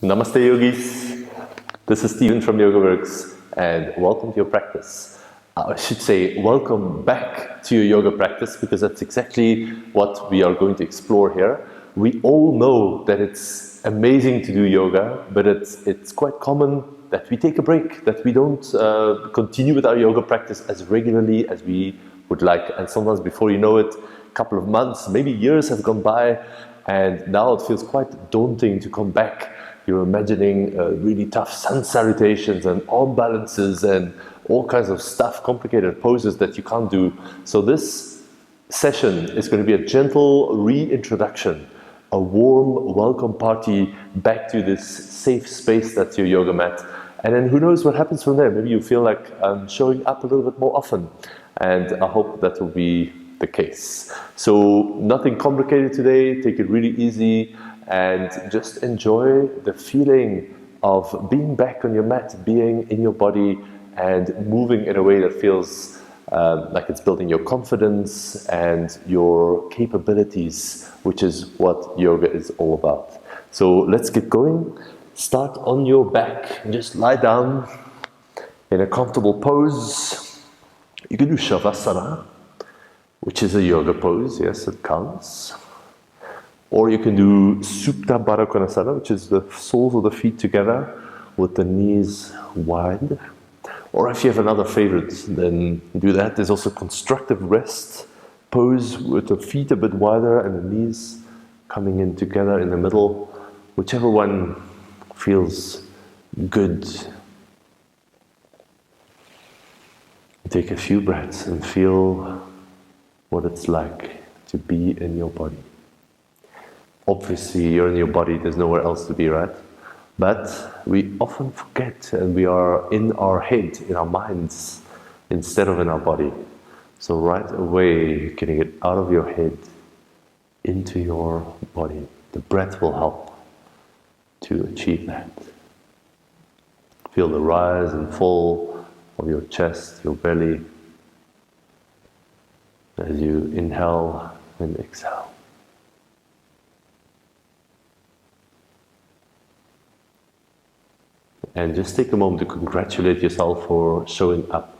Namaste yogis, this is Stephen from YogaWorks and welcome to your practice. I should say welcome back to your yoga practice because that's exactly what we are going to explore here. We all know that it's amazing to do yoga, but it's quite common that we take a break, that we don't continue with our yoga practice as regularly as we would like. And sometimes before you know it, a couple of months, maybe years have gone by, and now it feels quite daunting to come back. You're imagining really tough sun salutations and arm balances and all kinds of stuff, complicated poses that you can't do. So this session is going to be a gentle reintroduction, a warm welcome party back to this safe space that's your yoga mat. And then who knows what happens from there? Maybe you feel like showing up a little bit more often. And I hope that will be the case. So nothing complicated today, take it really easy and just enjoy the feeling of being back on your mat, being in your body and moving in a way that feels like it's building your confidence and your capabilities, which is what yoga is all about. So let's get going. Start on your back, just lie down in a comfortable pose. You can do Shavasana, which is a yoga pose, yes, it counts. Or you can do Supta Baddha Konasana, which is the soles of the feet together with the knees wide. Or if you have another favorite, then do that. There's also constructive rest pose with the feet a bit wider and the knees coming in together in the middle. Whichever one feels good. Take a few breaths and feel what it's like to be in your body. Obviously, you're in your body, there's nowhere else to be, right? But we often forget and we are in our head, in our minds, instead of in our body. So right away, getting it out of your head into your body. The breath will help to achieve that. Feel the rise and fall of your chest, your belly, as you inhale and exhale. And just take a moment to congratulate yourself for showing up.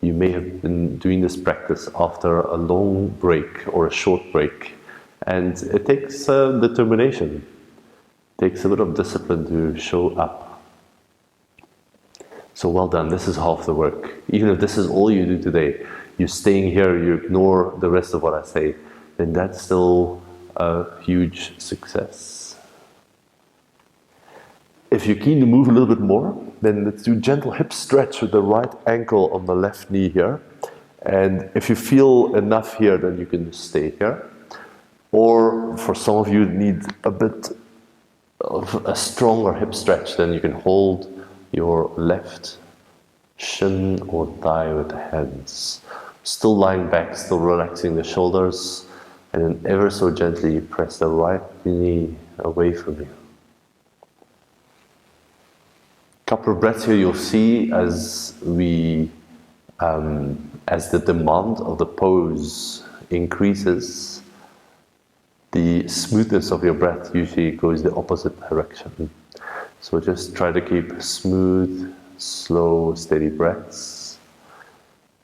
You may have been doing this practice after a long break or a short break. And it takes determination. It takes a bit of discipline to show up. So well done, this is half the work. Even if this is all you do today, you're staying here, you ignore the rest of what I say, then that's still a huge success. If you're keen to move a little bit more, then let's do gentle hip stretch with the right ankle on the left knee here. And if you feel enough here, then you can stay here. Or for some of you need a bit of a stronger hip stretch, then you can hold your left shin or thigh with the hands. Still lying back, still relaxing the shoulders, and then ever so gently press the right knee away from you. Couple of breaths here, you'll see as the demand of the pose increases, the smoothness of your breath usually goes the opposite direction. So just try to keep smooth, slow, steady breaths.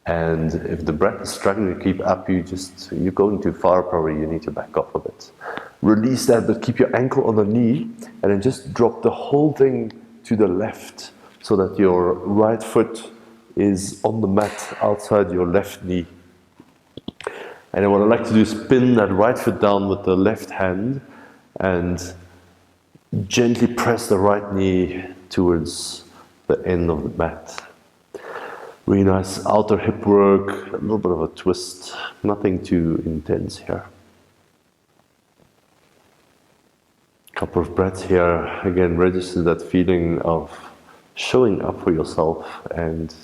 And if the breath is struggling to keep up, you're going too far probably, you need to back off a bit. Release that, but keep your ankle on the knee and then just drop the whole thing to the left so that your right foot is on the mat outside your left knee. And then what I like to do is pin that right foot down with the left hand and gently press the right knee towards the end of the mat. Really nice outer hip work, a little bit of a twist, nothing too intense here. Couple of breaths here, again register that feeling of showing up for yourself and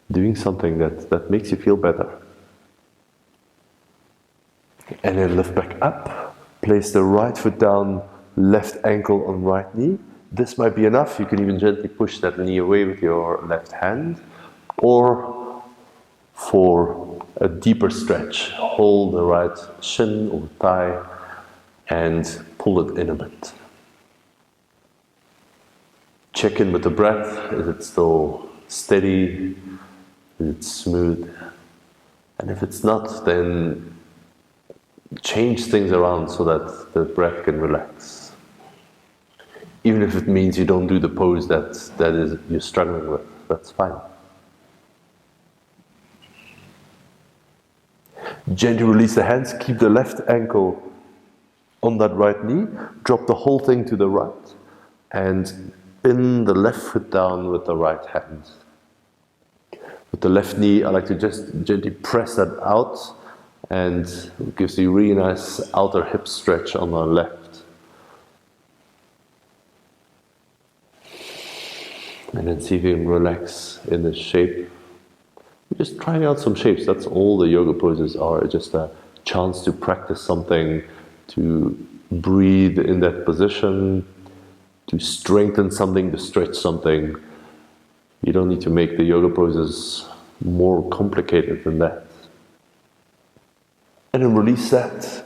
doing something that makes you feel better. And then lift back up, place the right foot down, left ankle on right knee. This might be enough, you can even gently push that knee away with your left hand. Or for a deeper stretch, hold the right shin or thigh and pull it in a bit. Check in with the breath. Is it still steady? Is it smooth? And if it's not, then change things around so that the breath can relax. Even if it means you don't do the pose that you're struggling with, that's fine. Gently release the hands, keep the left ankle on that right knee, drop the whole thing to the right, and pin the left foot down with the right hand. With the left knee, I like to just gently press that out, and it gives you a really nice outer hip stretch on the left. And then see if you can relax in this shape. Just trying out some shapes, that's all the yoga poses are, just a chance to practice something, to breathe in that position, to strengthen something, to stretch something. You don't need to make the yoga poses more complicated than that. And then release that.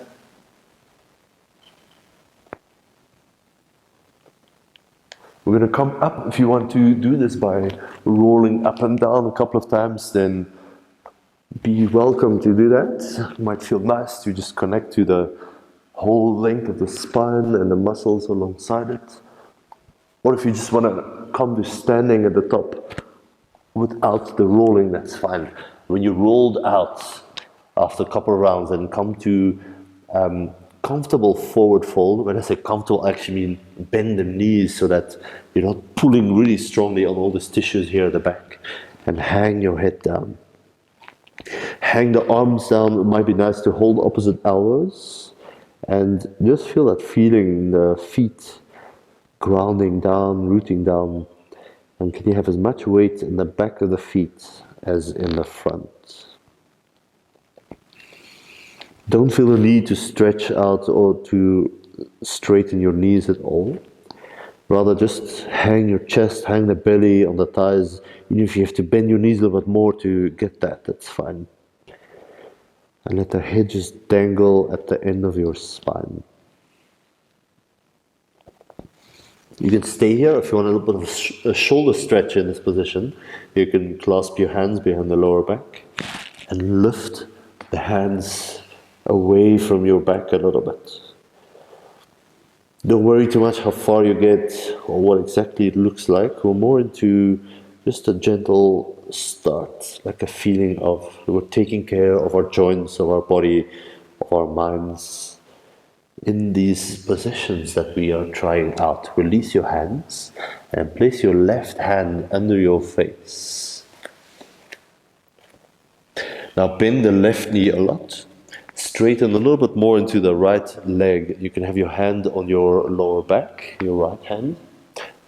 We're going to come up. If you want to do this by rolling up and down a couple of times, then be welcome to do that. It might feel nice to just connect to the whole length of the spine and the muscles alongside it. Or if you just want to come to standing at the top without the rolling, that's fine. When you rolled out after a couple of rounds and come to comfortable forward fold. When I say comfortable, I actually mean bend the knees so that you're not pulling really strongly on all these tissues here at the back. And hang your head down. Hang the arms down. It might be nice to hold opposite elbows. And just feel that feeling in the feet, grounding down, rooting down. And can you have as much weight in the back of the feet as in the front? Don't feel the need to stretch out or to straighten your knees at all. Rather just hang your chest, hang the belly on the thighs. Even if you have to bend your knees a little bit more to get that, that's fine. And let the head just dangle at the end of your spine. You can stay here if you want a little bit of a shoulder stretch in this position. You can clasp your hands behind the lower back and lift the hands away from your back a little bit. Don't worry too much how far you get or what exactly it looks like. We're more into just a gentle start, like a feeling of we're taking care of our joints, of our body, of our minds in these positions that we are trying out. Release your hands and place your left hand under your face. Now bend the left knee a lot. Straighten a little bit more into the right leg. You can have your hand on your lower back, your right hand,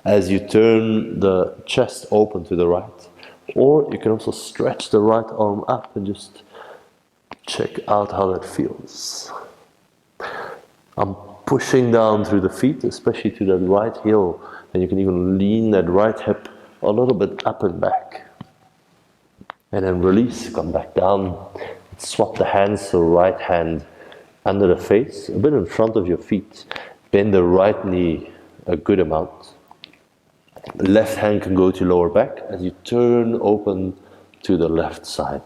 as you turn the chest open to the right. Or you can also stretch the right arm up and just check out how that feels. I'm pushing down through the feet, especially to the right heel, and you can even lean that right hip a little bit up and back. And then release, come back down. Swap the hands, so right hand under the face, a bit in front of your feet. Bend the right knee a good amount. Left hand can go to lower back as you turn open to the left side.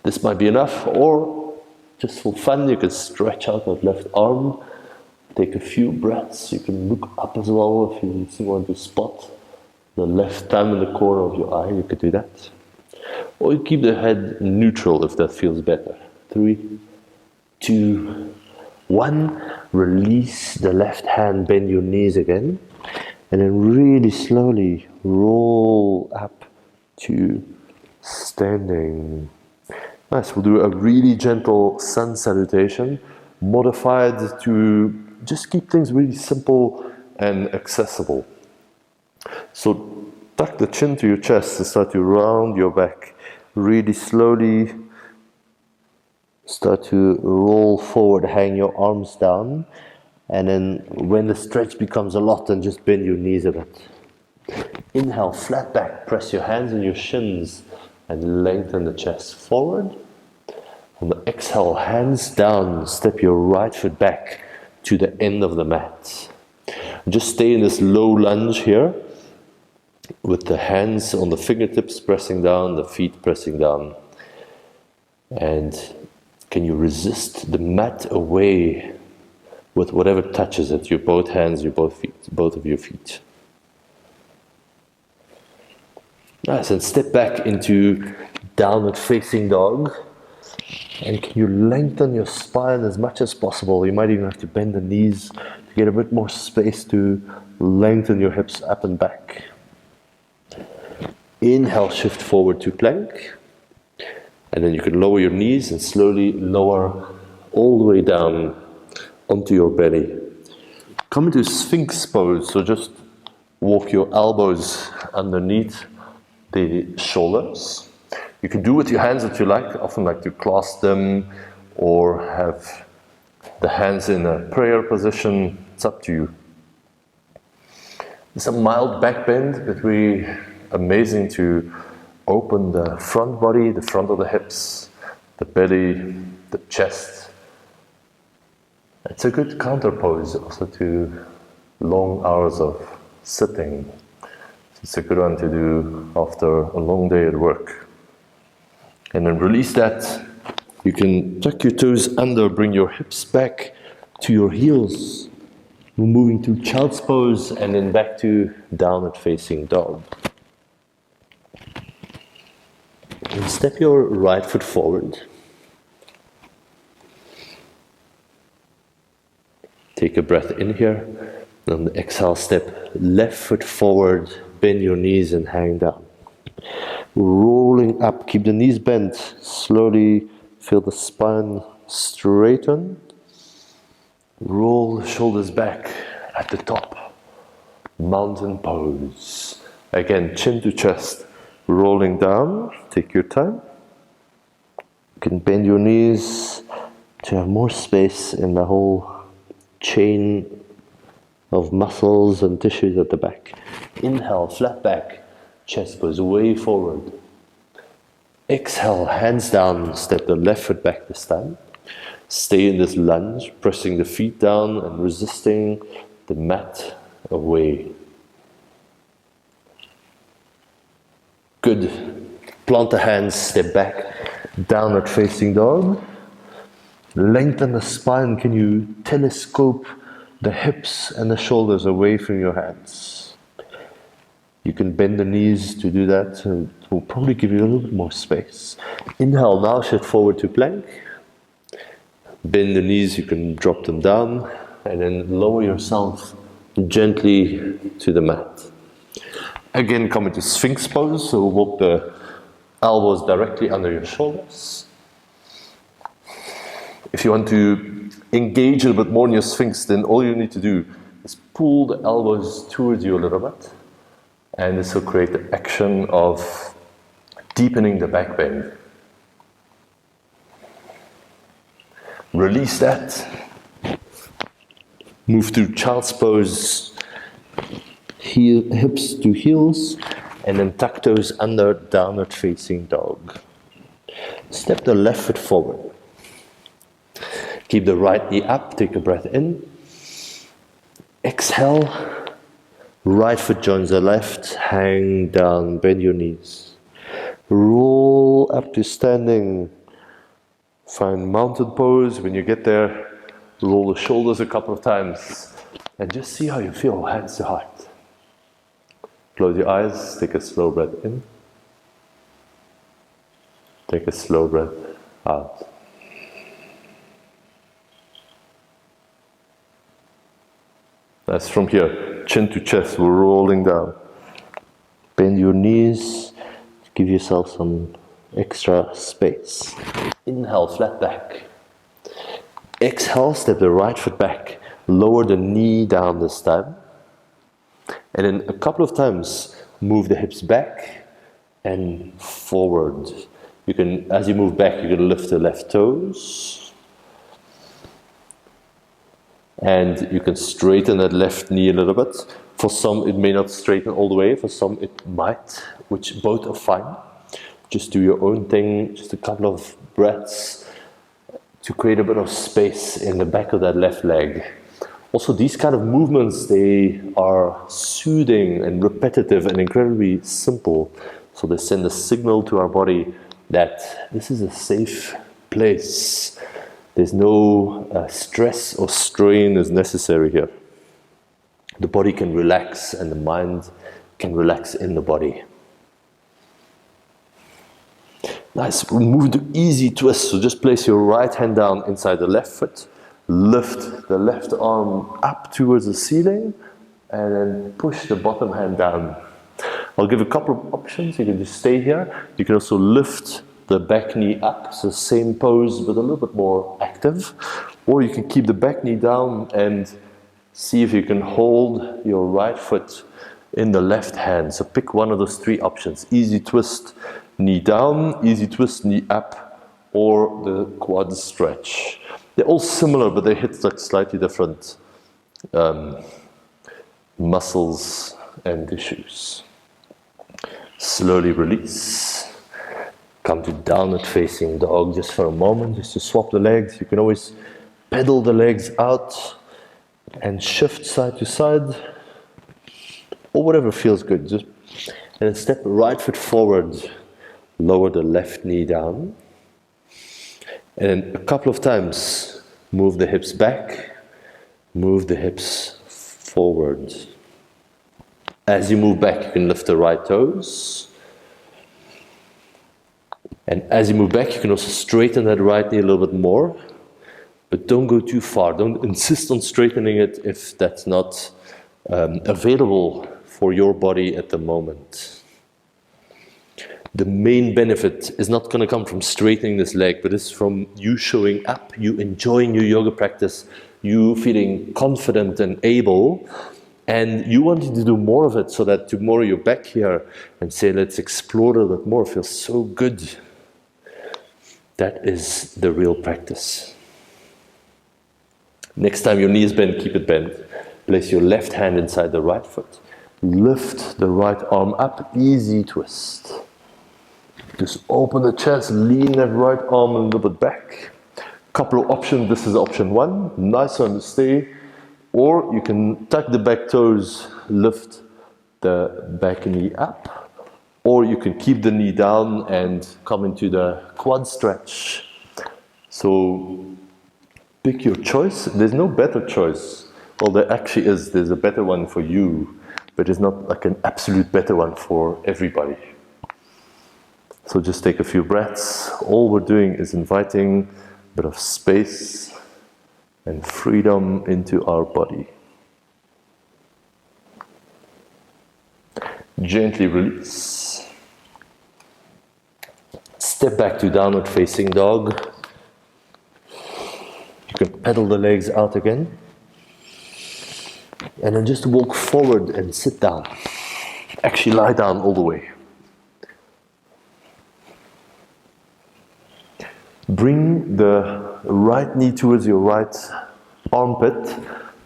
This might be enough, or just for fun, you can stretch out that left arm. Take a few breaths. You can look up as well if you want to spot the left thumb in the corner of your eye. You could do that. Or you keep the head neutral if that feels better. 3, 2, 1. Release the left hand, bend your knees again. And then really slowly roll up to standing. Nice, we'll do a really gentle sun salutation, modified to just keep things really simple and accessible. So tuck the chin to your chest and start to round your back. Really slowly start to roll forward, hang your arms down, and then when the stretch becomes a lot, then just bend your knees a bit. Inhale, flat back, press your hands on your shins and lengthen the chest forward. On the exhale, hands down, step your right foot back to the end of the mat. Just stay in this low lunge here. with the hands on the fingertips pressing down, the feet pressing down. And can you resist the mat away with whatever touches it, your both hands, your both feet, both of your feet. Nice, and step back into downward facing dog. And can you lengthen your spine as much as possible? You might even have to bend the knees to get a bit more space to lengthen your hips up and back. Inhale, shift forward to plank. And then you can lower your knees and slowly lower all the way down onto your belly. Come into Sphinx pose, so just walk your elbows underneath the shoulders. You can do with your hands what you like. I often like to clasp them or have the hands in a prayer position. It's up to you. It's a mild back bend, but really amazing to open the front body, the front of the hips, the belly, the chest. It's a good counter pose also to long hours of sitting. It's a good one to do after a long day at work. And then release that. You can tuck your toes under, bring your hips back to your heels. We're moving to child's pose and then back to downward facing dog. And step your right foot forward. Take a breath in here. And on the exhale, step left foot forward, bend your knees and hang down. Rolling up, keep the knees bent. Slowly feel the spine straighten. Roll the shoulders back at the top. Mountain pose. Again, chin to chest. Rolling down, take your time. You can bend your knees to have more space in the whole chain of muscles and tissues at the back. Inhale, flat back, chest goes way forward. Exhale, hands down, step the left foot back this time. Stay in this lunge, pressing the feet down and resisting the mat away. Good. Plant the hands, step back, downward facing dog. Lengthen the spine. Can you telescope the hips and the shoulders away from your hands? You can bend the knees to do that. It will probably give you a little bit more space. Inhale, now shift forward to plank. Bend the knees, you can drop them down and then lower yourself gently to the mat. Again, come into Sphinx pose, so walk the elbows directly under your shoulders. If you want to engage a little bit more in your Sphinx, then all you need to do is pull the elbows towards you a little bit. And this will create the action of deepening the back bend. Release that. Move to child's pose. Hips to heels, and then tuck toes under, downward facing dog. Step the left foot forward. Keep the right knee up, take a breath in. Exhale, right foot joins the left, hang down, bend your knees. Roll up to standing. Find mountain pose. When you get there, roll the shoulders a couple of times and just see how you feel, hands to heart. Close your eyes, take a slow breath in. Take a slow breath out. That's from here, chin to chest, we're rolling down. Bend your knees, give yourself some extra space. Inhale, flat back. Exhale, step the right foot back. Lower the knee down this time. And then a couple of times, move the hips back and forward. You can, as you move back, you can lift the left toes. And you can straighten that left knee a little bit. For some, it may not straighten all the way. For some, it might, which both are fine. Just do your own thing, just a couple of breaths to create a bit of space in the back of that left leg. Also, these kind of movements, they are soothing and repetitive and incredibly simple. So they send a signal to our body that this is a safe place. There's no stress or strain is necessary here. The body can relax and the mind can relax in the body. Nice, move to easy twist. So just place your right hand down inside the left foot. Lift the left arm up towards the ceiling and then push the bottom hand down. I'll give a couple of options. You can just stay here. You can also lift the back knee up, so same pose but a little bit more active. Or you can keep the back knee down and see if you can hold your right foot in the left hand. So pick one of those three options. Easy twist, knee down, easy twist, knee up, or the quad stretch. They're all similar, but they hit like slightly different muscles and tissues. Slowly release. Come to downward facing dog just for a moment, just to swap the legs. You can always pedal the legs out and shift side to side, or whatever feels good. Just, and then step right foot forward, lower the left knee down. And then a couple of times, move the hips back, move the hips forward. As you move back, you can lift the right toes. And as you move back, you can also straighten that right knee a little bit more. But don't go too far. Don't insist on straightening it if that's not available for your body at the moment. The main benefit is not going to come from straightening this leg, but it's from you showing up, you enjoying your yoga practice, you feeling confident and able, and you wanting to do more of it so that tomorrow you're back here and say, let's explore a little bit more. It feels so good. That is the real practice. Next time your knee is bent, keep it bent. Place your left hand inside the right foot. Lift the right arm up, easy twist. Just open the chest, lean that right arm a little bit back. Couple of options, this is option one, nice one to stay. Or you can tuck the back toes, lift the back knee up. Or you can keep the knee down and come into the quad stretch. So pick your choice. There's no better choice. Well, there actually is. There's a better one for you, but it's not like an absolute better one for everybody. So just take a few breaths. All we're doing is inviting a bit of space and freedom into our body. Gently release. Step back to downward facing dog. You can pedal the legs out again. And then just walk forward and sit down. Actually lie down all the way. Bring the right knee towards your right armpit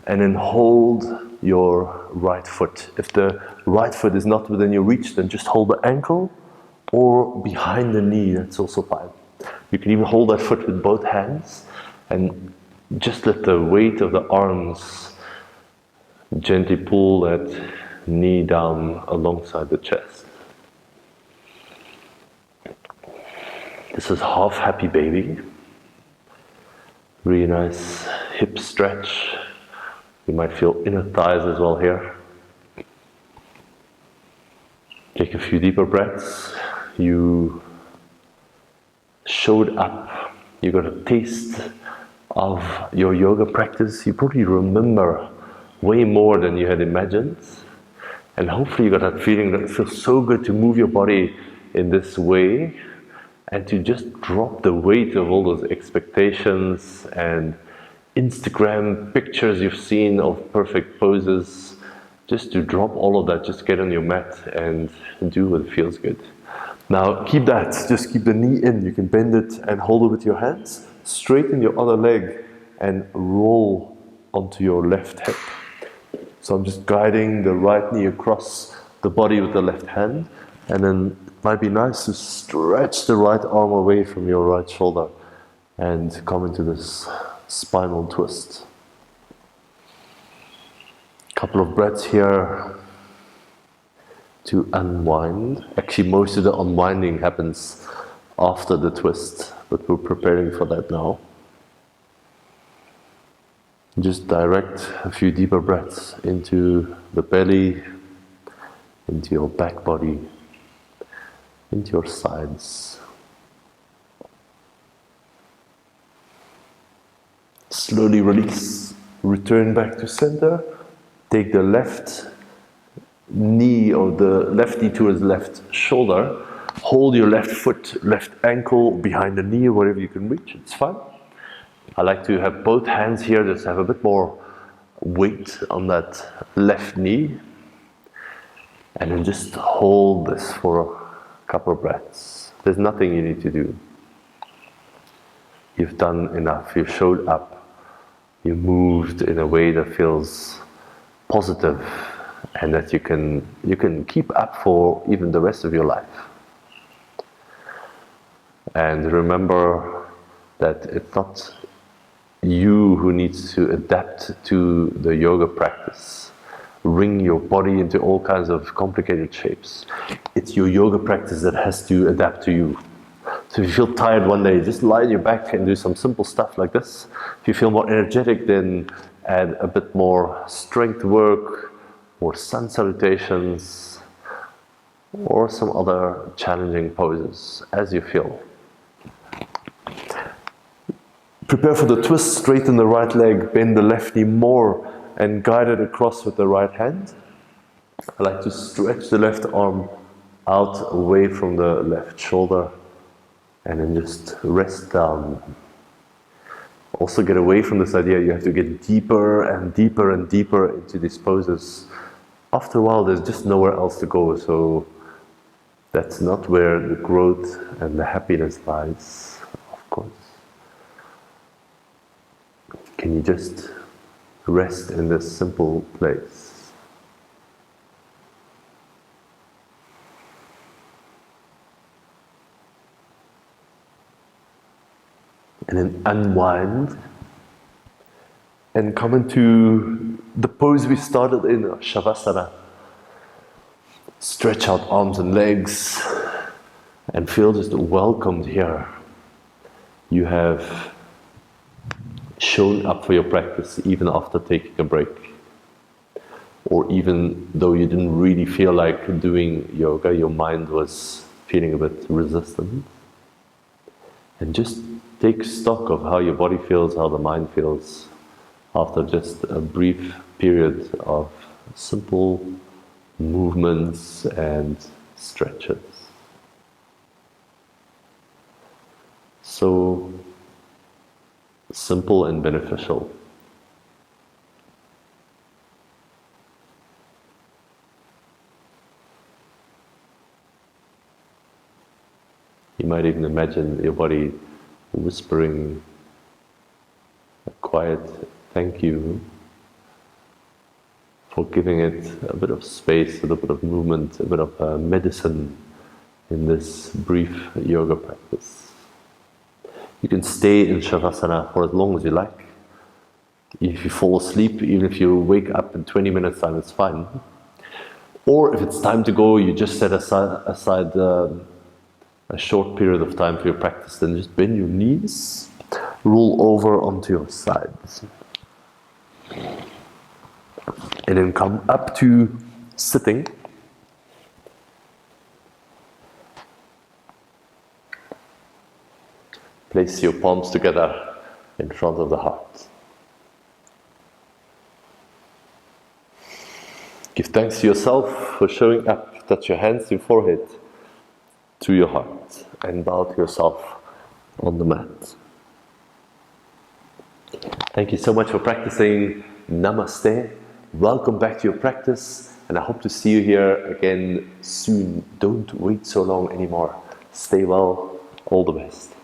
and then hold your right foot. If the right foot is not within your reach, then just hold the ankle or behind the knee, that's also fine. You can even hold that foot with both hands and just let the weight of the arms gently pull that knee down alongside the chest. This is half happy baby. Really nice hip stretch. You might feel inner thighs as well here. Take a few deeper breaths. You showed up. You got a taste of your yoga practice. You probably remember way more than you had imagined. And hopefully you got that feeling that it feels so good to move your body in this way and to just drop the weight of all those expectations and Instagram pictures you've seen of perfect poses. Just to drop all of that, just get on your mat and do what feels good. Now keep that, just keep the knee in. You can bend it and hold it with your hands. Straighten your other leg and roll onto your left hip. So I'm just guiding the right knee across the body with the left hand, and then it might be nice to stretch the right arm away from your right shoulder and come into this spinal twist. Couple of breaths here to unwind. Actually, most of the unwinding happens after the twist, but we're preparing for that now. Just direct a few deeper breaths into the belly, into your back body, into your sides. Slowly release, return back to center. Take the left knee or the left knee towards the left shoulder. Hold your left foot, left ankle behind the knee, wherever you can reach, it's fine. I like to have both hands here, just have a bit more weight on that left knee. And then just hold this for a couple of breaths. There's nothing you need to do. You've done enough, you've showed up, you moved in a way that feels positive and that you can keep up for even the rest of your life. And remember that it's not you who needs to adapt to the yoga practice, wring your body into all kinds of complicated shapes. It's your yoga practice that has to adapt to you. So if you feel tired one day, just lie on your back and do some simple stuff like this. If you feel more energetic, then add a bit more strength work, or sun salutations, or some other challenging poses as you feel. Prepare for the twist, straighten the right leg, bend the left knee more and guide it across with the right hand. I like to stretch the left arm out away from the left shoulder and then just rest down. Also get away from this idea you have to get deeper and deeper and deeper into these poses. After a while there's just nowhere else to go, so that's not where the growth and the happiness lies, of course. Can you just rest in this simple place? And then unwind and come into the pose we started in, Shavasana. Stretch out arms and legs and feel just welcomed here. You have shown up for your practice even after taking a break, or even though you didn't really feel like doing yoga, your mind was feeling a bit resistant. And just take stock of how your body feels, how the mind feels after just a brief period of simple movements and stretches. So simple and beneficial. You might even imagine your body whispering a quiet thank you for giving it a bit of space, a little bit of movement, a bit of medicine in this brief yoga practice. You can stay in Shavasana for as long as you like. If you fall asleep, even if you wake up in 20 minutes time, it's fine. Or if it's time to go, you just set aside a short period of time for your practice, then just bend your knees, roll over onto your sides. And then come up to sitting. Place your palms together in front of the heart. Give thanks to yourself for showing up. Touch your hands to your forehead, to your heart, and bow to yourself on the mat. Thank you so much for practicing. Namaste. Welcome back to your practice, and I hope to see you here again soon. Don't wait so long anymore. Stay well. All the best.